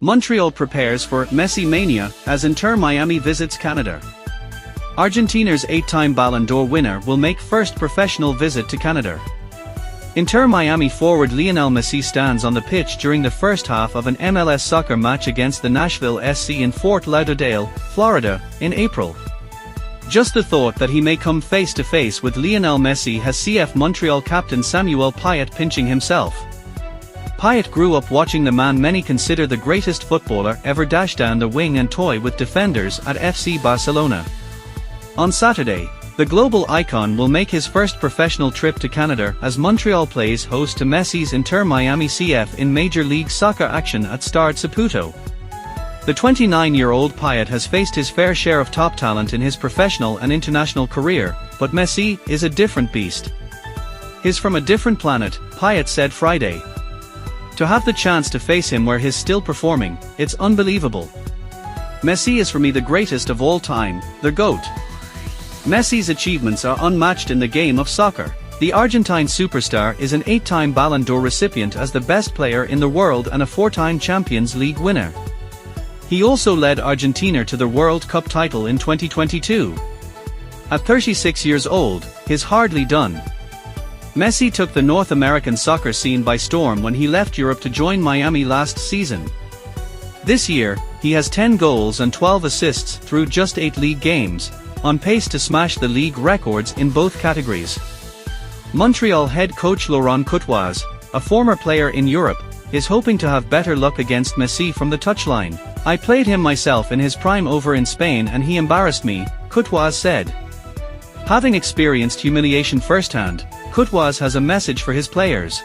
Montreal prepares for Messi Mania as Inter Miami visits Canada. Argentina's 8-time Ballon d'Or winner will make first professional visit to Canada. Inter Miami forward Lionel Messi stands on the pitch during the first half of an MLS soccer match against the Nashville SC in Fort Lauderdale, Florida, in April. Just the thought that he may come face-to-face with Lionel Messi has CF Montreal captain Samuel Piette pinching himself. Piette grew up watching the man many consider the greatest footballer ever dash down the wing and toy with defenders at FC Barcelona. On Saturday, the global icon will make his first professional trip to Canada as Montreal plays host to Messi's Inter Miami CF in Major League Soccer action at Stade Saputo. The 29-year-old Piette has faced his fair share of top talent in his professional and international career, but Messi is a different beast. He's from a different planet, Piette said Friday. To have the chance to face him where he's still performing, it's unbelievable. Messi is for me the greatest of all time, the GOAT. Messi's achievements are unmatched in the game of soccer. The Argentine superstar is an 8-time Ballon d'Or recipient as the best player in the world and a 4-time Champions League winner. He also led Argentina to the World Cup title in 2022. At 36 years old, he's hardly done. Messi took the North American soccer scene by storm when he left Europe to join Miami last season. This year, he has 10 goals and 12 assists through just 8 league games, on pace to smash the league records in both categories. Montreal head coach Laurent Courtois, a former player in Europe, is hoping to have better luck against Messi from the touchline. "I played him myself in his prime over in Spain and he embarrassed me," Courtois said. Having experienced humiliation firsthand, Courtois has a message for his players.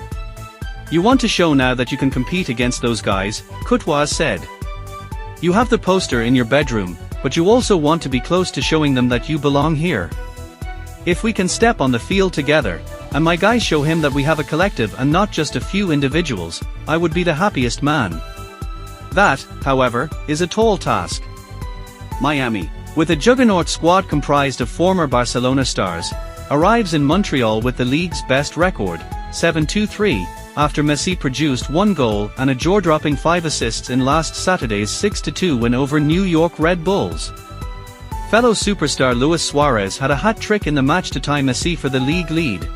"You want to show now that you can compete against those guys," Courtois said. "You have the poster in your bedroom, but you also want to be close to showing them that you belong here. If we can step on the field together, and my guys show him that we have a collective and not just a few individuals, I would be the happiest man." That, however, is a tall task. Miami, with a juggernaut squad comprised of former Barcelona stars, arrives in Montreal with the league's best record, 7-2-3, after Messi produced 1 goal and a jaw-dropping 5 assists in last Saturday's 6-2 win over New York Red Bulls. Fellow superstar Luis Suarez had a hat-trick in the match to tie Messi for the league lead.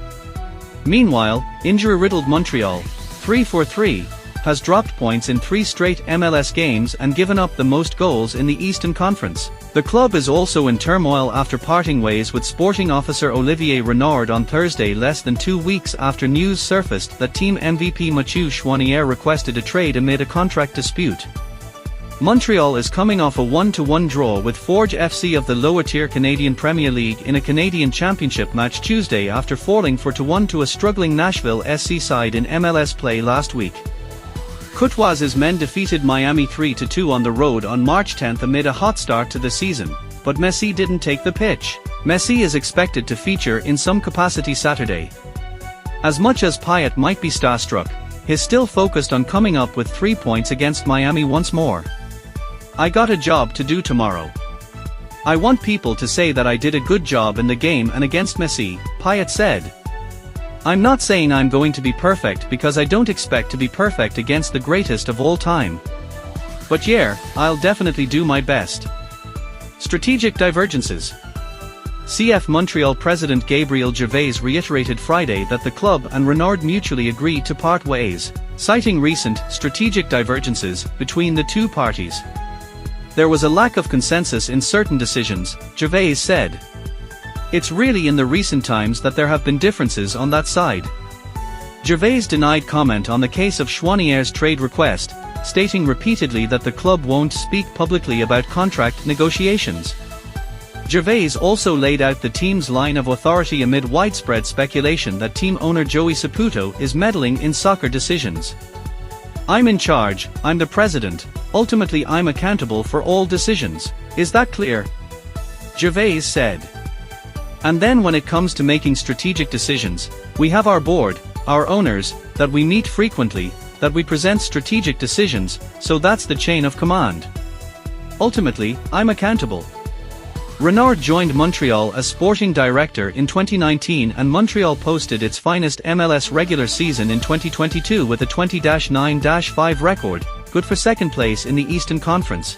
Meanwhile, injury-riddled Montreal, 3-4-3, has dropped points in 3 straight MLS games and given up the most goals in the Eastern Conference. The club is also in turmoil after parting ways with sporting officer Olivier Renard on Thursday, less than 2 weeks after news surfaced that team MVP Mathieu Choinière requested a trade amid a contract dispute. Montreal is coming off a 1-1 draw with Forge FC of the lower-tier Canadian Premier League in a Canadian Championship match Tuesday after falling 4-1 to a struggling Nashville SC side in MLS play last week. Courtois' men defeated Miami 3-2 on the road on March 10 amid a hot start to the season, but Messi didn't take the pitch. Messi is expected to feature in some capacity Saturday. As much as Piette might be starstruck, he's still focused on coming up with 3 points against Miami once more. "I got a job to do tomorrow. I want people to say that I did a good job in the game and against Messi," Piette said. "I'm not saying I'm going to be perfect because I don't expect to be perfect against the greatest of all time. But yeah, I'll definitely do my best." Strategic divergences. CF Montreal president Gabriel Gervais reiterated Friday that the club and Renard mutually agreed to part ways, citing recent strategic divergences between the two parties. "There was a lack of consensus in certain decisions," Gervais said. "It's really in the recent times that there have been differences on that side." Gervais denied comment on the case of Choinière's trade request, stating repeatedly that the club won't speak publicly about contract negotiations. Gervais also laid out the team's line of authority amid widespread speculation that team owner Joey Saputo is meddling in soccer decisions. "I'm in charge, I'm the president, ultimately I'm accountable for all decisions. Is that clear?" Gervais said. "And then when it comes to making strategic decisions, we have our board, our owners, that we meet frequently, that we present strategic decisions, so that's the chain of command. Ultimately, I'm accountable." Renard joined Montreal as sporting director in 2019 and Montreal posted its finest MLS regular season in 2022 with a 20-9-5 record, good for second place in the Eastern Conference.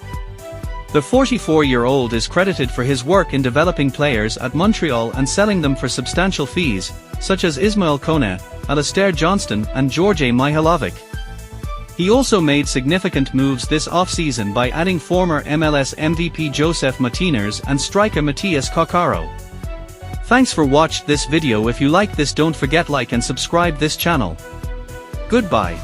The 44-year-old is credited for his work in developing players at Montreal and selling them for substantial fees, such as Ismail Kone, Alistair Johnston and George Mihailovic. He also made significant moves this offseason by adding former MLS MVP Joseph Martinez and striker Matias Coccaro. Thanks for watching this video. If you like this, don't forget like and subscribe this channel. Goodbye.